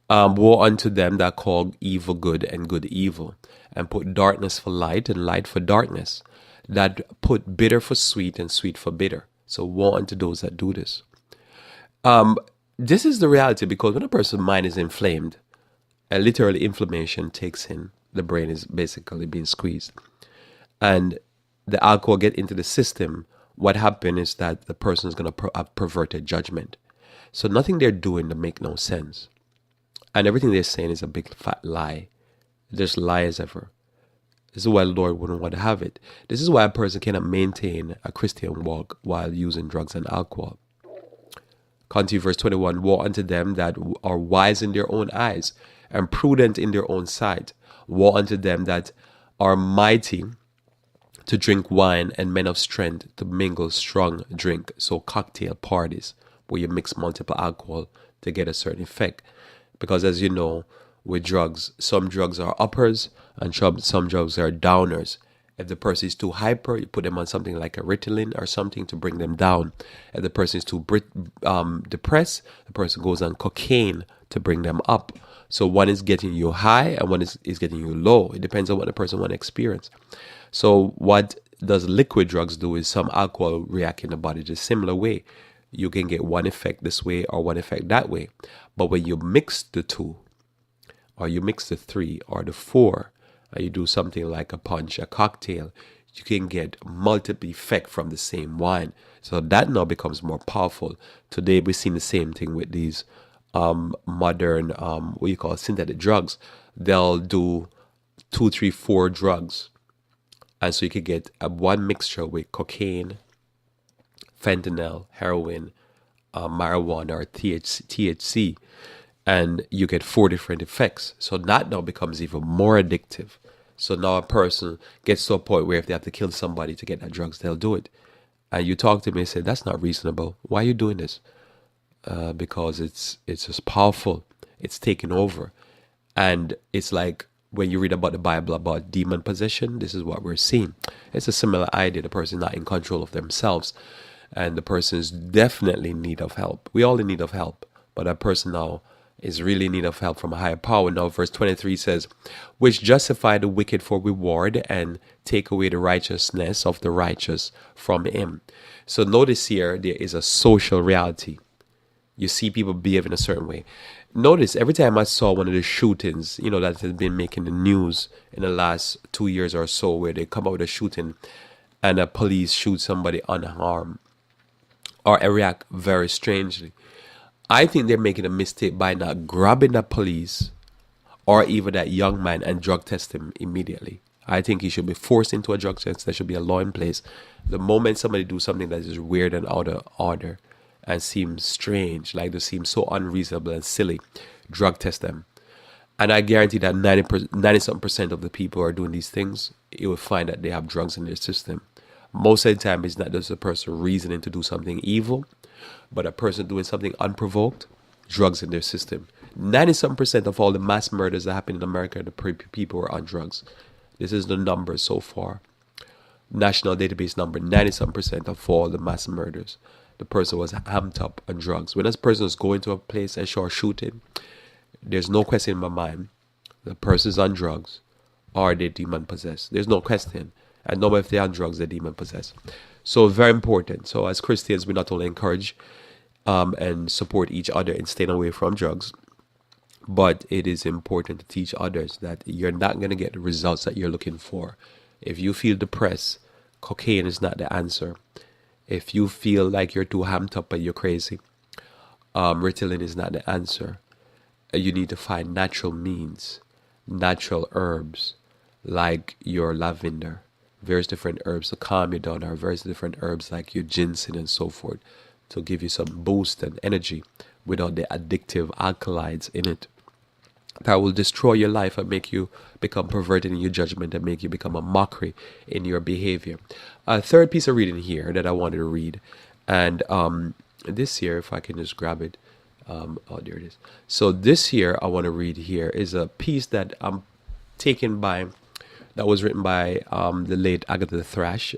"Woe unto them that call evil good and good evil, and put darkness for light and light for darkness, that put bitter for sweet and sweet for bitter." So woe unto those that do this. This is the reality, because when a person's mind is inflamed, literally inflammation takes in, the brain is basically being squeezed, and the alcohol get into the system. What happens is that the person is going to have perverted judgment. So nothing they're doing to make no sense. And everything they're saying is a big fat lie. Just lie as ever. This is why the Lord wouldn't want to have it. This is why a person cannot maintain a Christian walk while using drugs and alcohol. Continue verse 21. "Woe unto them that are wise in their own eyes, and prudent in their own sight. Woe unto them that are mighty to drink wine, and men of strength to mingle strong drink." So cocktail parties where you mix multiple alcohol to get a certain effect. Because as you know, with drugs, some drugs are uppers and some drugs are downers. If the person is too hyper, you put them on something like a Ritalin or something to bring them down. If the person is too depressed, the person goes on cocaine to bring them up. So one is getting you high and one is getting you low. It depends on what the person want to experience. So what does liquid drugs do is some alcohol react in the body the similar way. You can get one effect this way or one effect that way. But when you mix the two, or you mix the three or the four, and you do something like a punch, a cocktail, you can get multiple effect from the same wine. So that now becomes more powerful. Today we're seeing the same thing with these modern, what you call synthetic drugs. They'll do two, three, four drugs. And so you could get one mixture with cocaine, fentanyl, heroin, marijuana, or THC, and you get four different effects. So that now becomes even more addictive. So now a person gets to a point where if they have to kill somebody to get that drugs, they'll do it. And you talk to me and say, that's not reasonable. Why are you doing this? Because it's just powerful. It's taking over. And it's like when you read about the Bible about demon possession, this is what we're seeing. It's a similar idea. The person is not in control of themselves. And the person is definitely in need of help. We all in need of help. But that person now is really in need of help from a higher power. Now, verse 23 says, which justify the wicked for reward and take away the righteousness of the righteous from him. So notice here, there is a social reality. You see people behave in a certain way. Notice every time I saw one of the shootings, that has been making the news in the last 2 years or so, where they come out with a shooting and a police shoot somebody unharmed or react very strangely. I think they're making a mistake by not grabbing the police or even that young man and drug test him immediately. I think he should be forced into a drug test. There should be a law in place. The moment somebody do something that is weird and out of order and seems strange, like they seem so unreasonable and silly, drug test them. And I guarantee that 90% of the people who are doing these things, you will find that they have drugs in their system. Most of the time, it's not just a person reasoning to do something evil, but a person doing something unprovoked, drugs in their system. 97% of all the mass murders that happen in America, the people are on drugs. This is the number so far. National database number, 97% of all the mass murders. The person was amped up on drugs. When this person is going to a place and start shooting, there's no question in my mind. The person's on drugs or they're demon possessed. There's no question. And no matter if they're on drugs, they're demon possessed. So very important. So as Christians, we not only encourage and support each other in staying away from drugs, but it is important to teach others that you're not going to get the results that you're looking for. If you feel depressed, cocaine is not the answer. If you feel like you're too amped up and you're crazy, Ritalin is not the answer. You need to find natural means, natural herbs like your lavender, various different herbs to calm you down, or various different herbs like your ginseng and so forth to give you some boost and energy without the addictive alkaloids in it. That will destroy your life and make you become perverted in your judgment and make you become a mockery in your behavior. A third piece of reading here that I wanted to read, and this here, if I can just grab it, there it is. So this here I want to read here is a piece that I'm taken by, that was written by the late Agatha Thrash,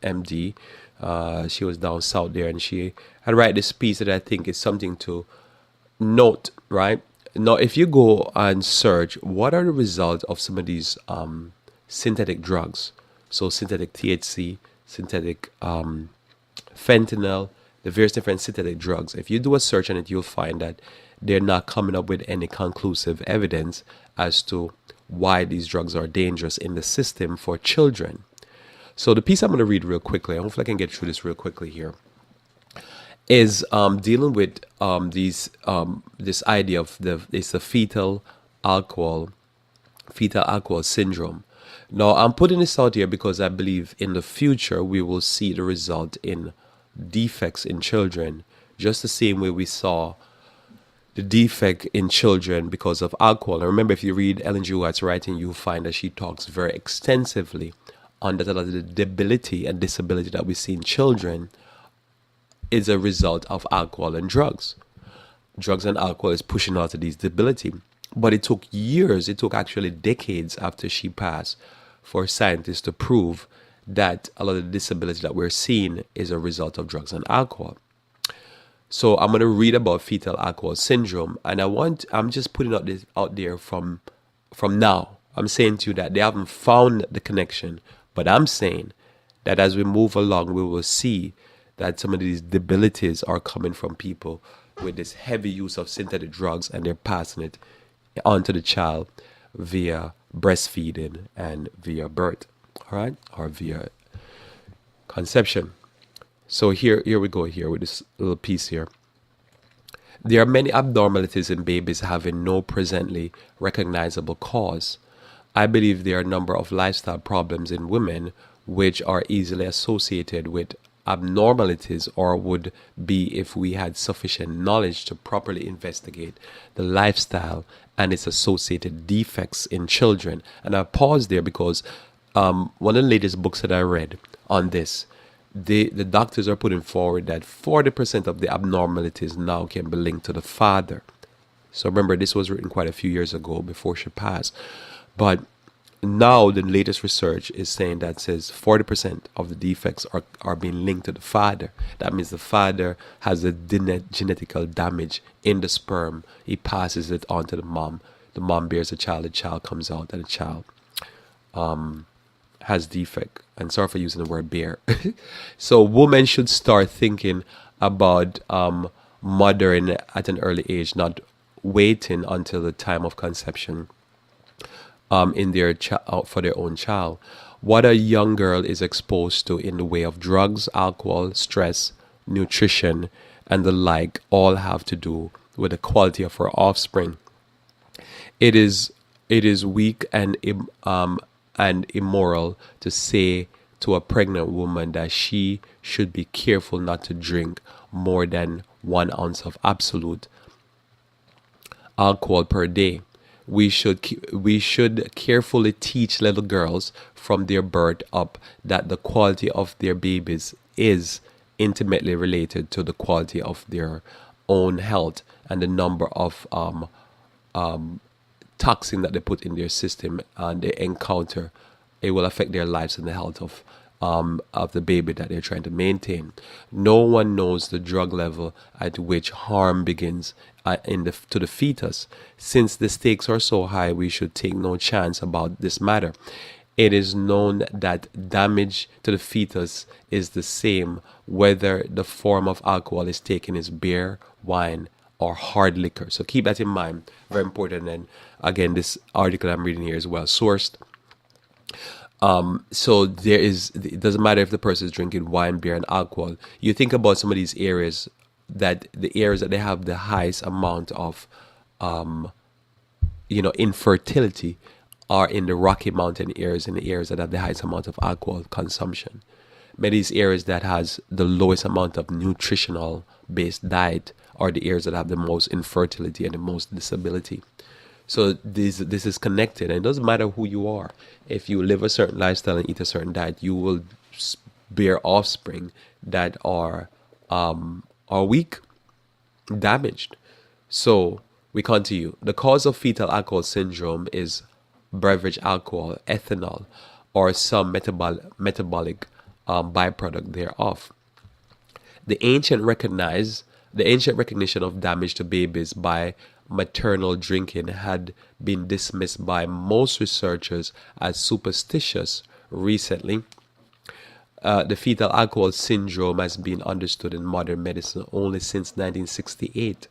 MD. She was down south there, and she had write this piece that I think is something to note, right? Now, if you go and search what are the results of some of these synthetic drugs, so synthetic THC, synthetic fentanyl, the various different synthetic drugs, if you do a search on it, you'll find that they're not coming up with any conclusive evidence as to why these drugs are dangerous in the system for children. So the piece I'm going to read real quickly, hopefully I can get through this real quickly here, is dealing with this idea of it's the fetal alcohol syndrome. Now I'm putting this out here because I believe in the future we will see the result in defects in children, just the same way we saw the defect in children because of alcohol. And remember, if you read Ellen G. White's writing, you'll find that she talks very extensively on that a lot of the debility and disability that we see in children is a result of alcohol and drugs. Drugs and alcohol is pushing out of these debility. But it took years, it took actually decades after she passed for scientists to prove that a lot of the disability that we're seeing is a result of drugs and alcohol. So I'm gonna read about fetal alcohol syndrome, and I'm just putting this out there from now. I'm saying to you that they haven't found the connection, but I'm saying that as we move along, we will see that some of these debilities are coming from people with this heavy use of synthetic drugs, and they're passing it onto the child via breastfeeding and via birth, all right, or via conception. So here we go here with this little piece here. There are many abnormalities in babies having no presently recognizable cause. I believe there are a number of lifestyle problems in women which are easily associated with abnormalities, or would be if we had sufficient knowledge to properly investigate the lifestyle and its associated defects in children. And I pause there because one of the latest books that I read on this, the doctors are putting forward that 40% of the abnormalities now can be linked to the father. So remember, this was written quite a few years ago before she passed. But now the latest research is saying that says 40% of the defects are being linked to the father. That means the father has a genetical damage in the sperm. He passes it on to the mom. The mom bears the child comes out, and the child has defect. And sorry for using the word bear. So women should start thinking about mothering at an early age, not waiting until the time of conception in their for their own child. What a young girl is exposed to in the way of drugs, alcohol, stress, nutrition, and the like all have to do with the quality of her offspring. It is weak and immoral to say to a pregnant woman that she should be careful not to drink more than 1 ounce of absolute alcohol per day. We should carefully teach little girls from their birth up that the quality of their babies is intimately related to the quality of their own health, and the number of toxin that they put in their system and they encounter, it will affect their lives and the health of the baby that they're trying to maintain. No one knows the drug level at which harm begins to the fetus. Since the stakes are so high, we should take no chance about this matter. It is known that damage to the fetus is the same whether the form of alcohol is taken is beer, wine, or hard liquor. So keep that in mind. Very important. And again, this article I'm reading here is well sourced. So it doesn't matter if the person is drinking wine, beer, and alcohol. You think about some of these areas, that the areas that they have the highest amount of, infertility are in the Rocky Mountain areas, in the areas that have the highest amount of alcohol consumption. Many of these areas that has the lowest amount of nutritional based diet are the areas that have the most infertility and the most disability. So this is connected, and it doesn't matter who you are. If you live a certain lifestyle and eat a certain diet, you will bear offspring that are weak, damaged. So we continue. The cause of fetal alcohol syndrome is beverage alcohol, ethanol, or some metabolic byproduct thereof. The ancient recognition of damage to babies by maternal drinking had been dismissed by most researchers as superstitious. Recently, the fetal alcohol syndrome has been understood in modern medicine only since 1968,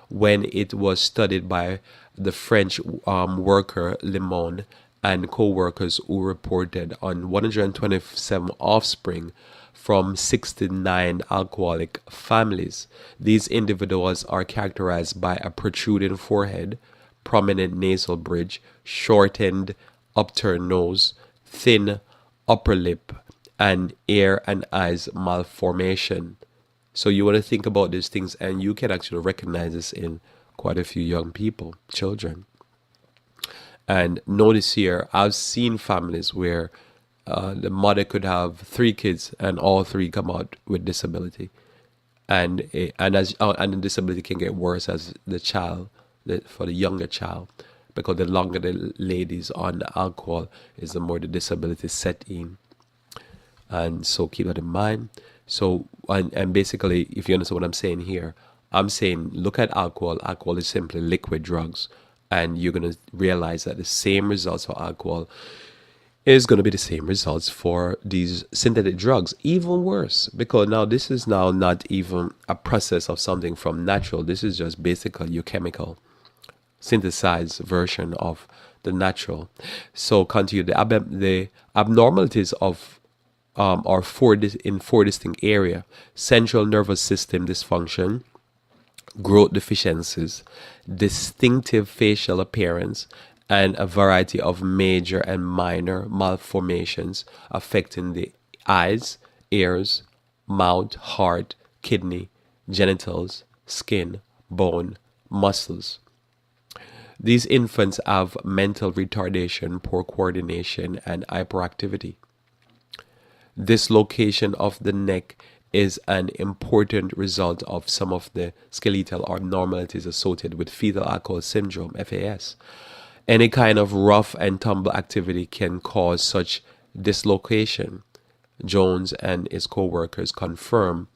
when it was studied by the French worker Limon and co-workers, who reported on 127 offspring from 69 alcoholic families. These individuals are characterized by a protruding forehead, prominent nasal bridge, shortened upturned nose, thin upper lip, and ear and eyes malformation. So you want to think about these things, and you can actually recognize this in quite a few young people, children. And notice here, I've seen families where the mother could have 3 kids and all 3 come out with disability, and the disability can get worse as for the younger child, because the longer the ladies on the alcohol is, the more the disability set in. And so keep that in mind. So, and basically, if you understand what I'm saying here, I'm saying look at alcohol. Alcohol is simply liquid drugs. And you're going to realize that the same results for alcohol is going to be the same results for these synthetic drugs. Even worse, because now this is now not even a process of something from natural. This is just basically your chemical synthesized version of the natural. So continue the abnormalities of are in four distinct area: central nervous system dysfunction, growth deficiencies, distinctive facial appearance, and a variety of major and minor malformations affecting the eyes, ears, mouth, heart, kidney, genitals, skin, bone, muscles. These infants have mental retardation, poor coordination, and hyperactivity. Dislocation of the neck is an important result of some of the skeletal abnormalities associated with fetal alcohol syndrome, FAS. Any kind of rough and tumble activity can cause such dislocation. Jones and his co-workers confirmed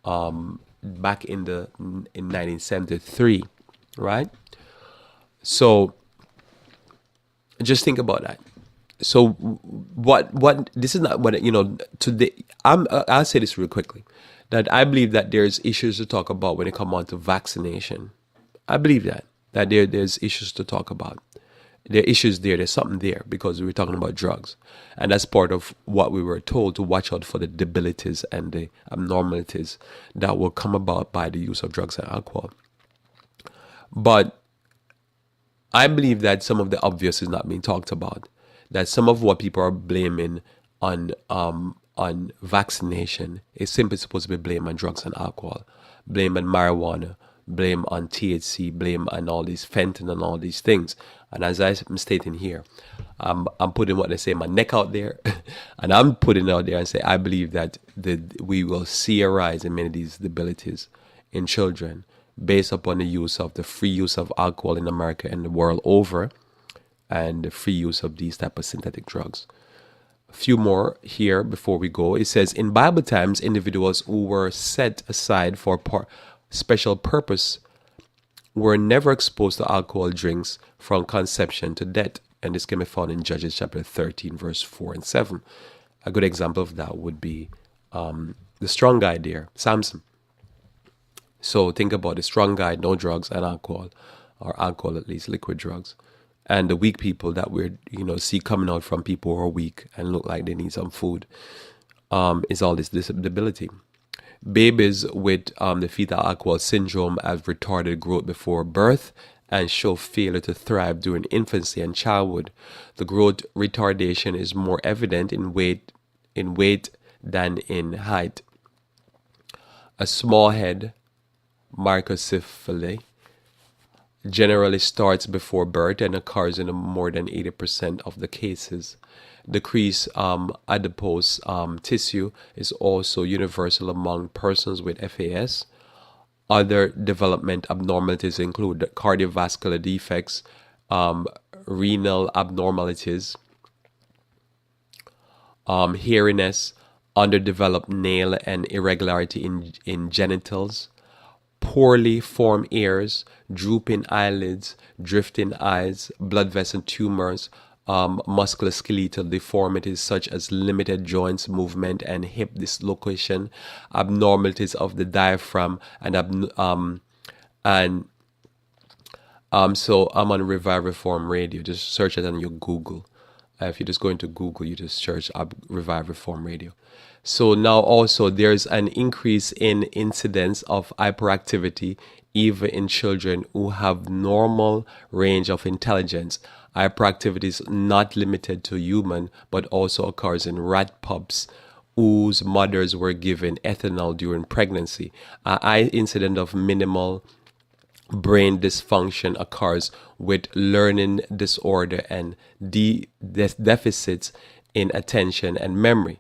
back in 1973, right? So just think about that. So what this is not what today. I'll say this real quickly, that I believe that there's issues to talk about when it comes on to vaccination. I believe that there's issues to talk about. There are issues there. There's something there because we were talking about drugs, and that's part of what we were told to watch out for, the debilities and the abnormalities that will come about by the use of drugs and alcohol. But I believe that some of the obvious is not being talked about. That some of what people are blaming on vaccination is simply supposed to be blamed on drugs and alcohol, blame on marijuana, blame on THC, blame on all these fentanyl and all these things. And as I'm stating here, I'm putting what they say, my neck out there, and I'm putting it out there and say I believe that we will see a rise in many of these debilities in children based upon the free use of alcohol in America and the world over, and the free use of these type of synthetic drugs. A few more here before we go. It says, in Bible times, individuals who were set aside for special purpose were never exposed to alcohol drinks from conception to death. And this can be found in Judges chapter 13, verse 4 and 7. A good example of that would be the strong guy there, Samson. So think about the strong guy, no drugs and alcohol, or alcohol at least, liquid drugs. And the weak people that we're see coming out from people who are weak and look like they need some food, is all this disability. Babies with the fetal alcohol syndrome have retarded growth before birth and show failure to thrive during infancy and childhood. The growth retardation is more evident in weight than in height. A small head, microcephaly, generally starts before birth and occurs in more than 80% of the cases. Decreased adipose tissue is also universal among persons with FAS. Other development abnormalities include cardiovascular defects, renal abnormalities, hairiness, underdeveloped nail and irregularity in genitals, poorly formed ears, drooping eyelids, drifting eyes, blood vessel tumors, musculoskeletal deformities such as limited joints movement and hip dislocation, abnormalities of the diaphragm, so I'm on Revive Reform Radio. Just search it on your Google. If you just go into Google, you just search up Revive Reform Radio. So now also there's an increase in incidence of hyperactivity even in children who have normal range of intelligence. Hyperactivity is not limited to human, but also occurs in rat pups whose mothers were given ethanol during pregnancy. An high incidence of minimal brain dysfunction occurs with learning disorder and deficits in attention and memory.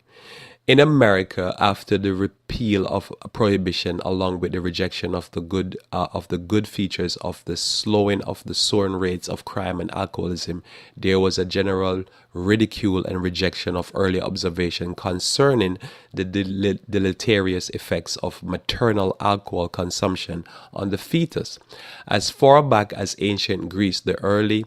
In America, after the repeal of prohibition, along with the rejection of the good features of the slowing of the soaring rates of crime and alcoholism, there was a general ridicule and rejection of early observation concerning the deleterious effects of maternal alcohol consumption on the fetus. As far back as ancient Greece, the early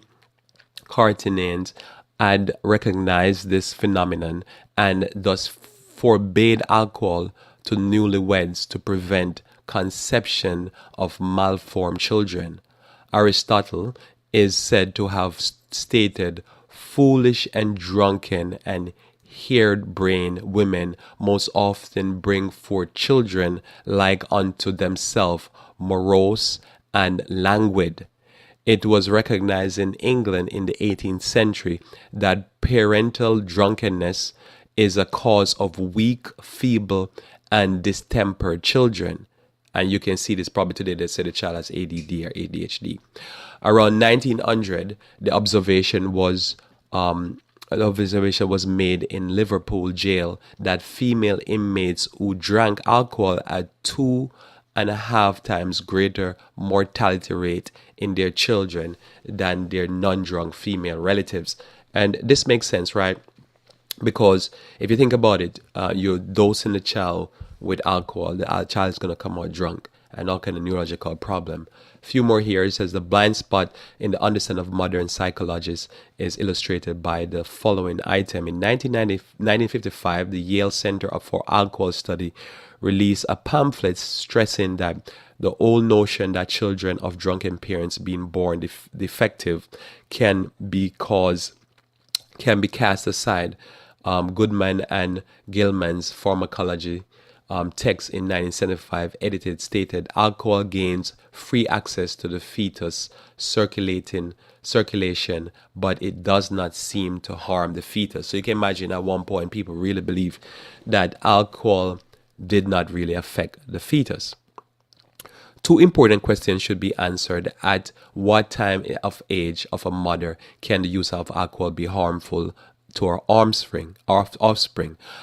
Carthaginians had recognized this phenomenon and thus forbade alcohol to newlyweds to prevent conception of malformed children. Aristotle is said to have stated, "Foolish and drunken and harebrained women most often bring forth children like unto themselves, morose and languid." It was recognized in England in the 18th century that parental drunkenness is a cause of weak, feeble, and distempered children. And you can see this probably today, they say the child has ADD or ADHD. Around 1900, the observation was made in Liverpool jail that female inmates who drank alcohol had 2.5 times greater mortality rate in their children than their non-drunk female relatives. And this makes sense, right? Because if you think about it, you're dosing the child with alcohol, the child is going to come out drunk and all kind of neurological problem. Few more here. It says the blind spot in the understanding of modern psychologists is illustrated by the following item. In 1955, the Yale Center for Alcohol Study released a pamphlet stressing that the old notion that children of drunken parents being born defective can be cast aside. Goodman and Gilman's pharmacology text in 1975 edited stated alcohol gains free access to the fetus circulation, but it does not seem to harm the fetus. So you can imagine at one point people really believe that alcohol did not really affect the fetus. Two important questions should be answered. At what time of age of a mother can the use of alcohol be harmful to her offspring?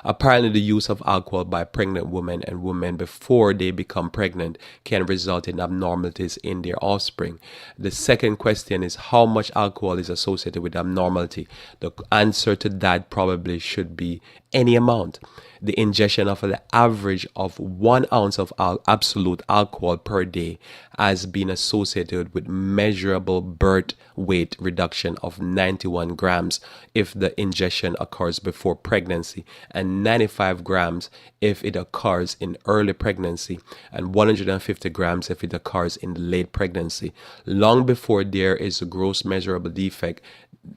Apparently, the use of alcohol by pregnant women and women before they become pregnant can result in abnormalities in their offspring. The second question is how much alcohol is associated with abnormality? The answer to that probably should be any amount. The ingestion of the average of 1 ounce of absolute alcohol per day has been associated with measurable birth weight reduction of 91 grams if the ingestion occurs before pregnancy, and 95 grams if it occurs in early pregnancy, and 150 grams if it occurs in late pregnancy. Long before there is a gross measurable defect,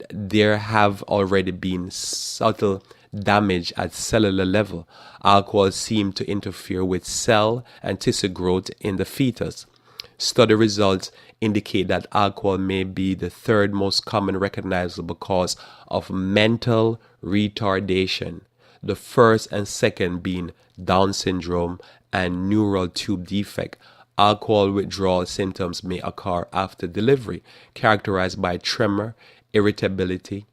there have already been subtle damage at cellular level. Alcohol seemed to interfere with cell and tissue growth in the fetus. Study results indicate that alcohol may be the third most common recognizable cause of mental retardation, the first and second being Down syndrome and neural tube defect. Alcohol withdrawal symptoms may occur after delivery, characterized by tremor, irritability,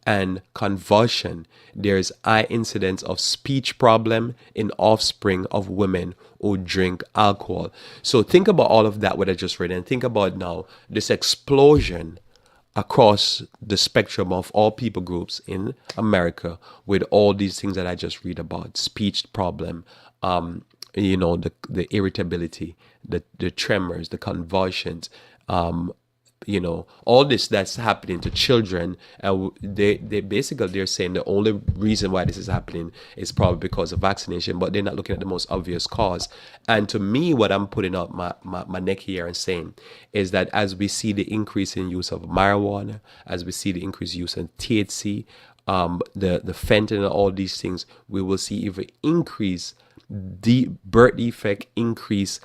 and convulsion. There is high incidence of speech problem in offspring of women who drink alcohol. So think about all of that what I just read, and think about now this explosion across the spectrum of all people groups in America with all these things that I just read about: speech problem, the irritability, the tremors, the convulsions, all this that's happening to children. And they're saying the only reason why this is happening is probably because of vaccination, but they're not looking at the most obvious cause. And to me, what I'm putting out my neck here and saying is that as we see the increase in use of marijuana, as we see the increased use of THC, the fentanyl, all these things, we will see even increase the birth defect, increase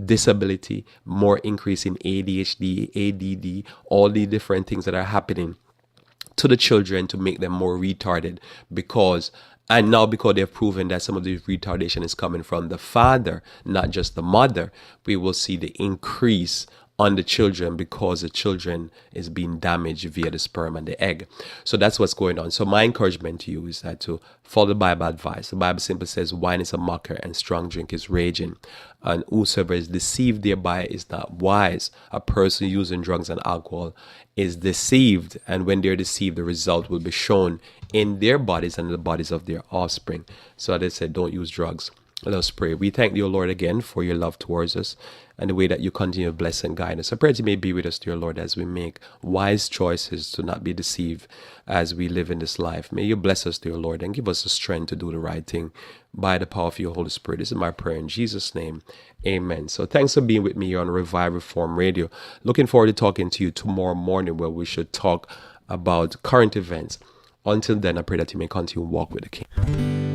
disability, more increase in ADHD, ADD, all the different things that are happening to the children to make them more retarded. Because they've proven that some of the retardation is coming from the father, not just the mother, we will see the increase on the children because the children is being damaged via the sperm and the egg. So that's what's going on. So my encouragement to you is that to follow the Bible advice. The Bible simply says wine is a mocker and strong drink is raging. And whosoever is deceived thereby is not wise. A person using drugs and alcohol is deceived. And when they're deceived, the result will be shown in their bodies and in the bodies of their offspring. So they said, don't use drugs. Let us pray. We thank you, Lord, again for your love towards us and the way that you continue to bless and guide us. I pray that you may be with us, dear Lord, as we make wise choices to not be deceived as we live in this life. May you bless us, dear Lord, and give us the strength to do the right thing by the power of your Holy Spirit. This is my prayer in Jesus' name. Amen. So thanks for being with me here on Revive Reform Radio. Looking forward to talking to you tomorrow morning where we should talk about current events. Until then, I pray that you may continue to walk with the King.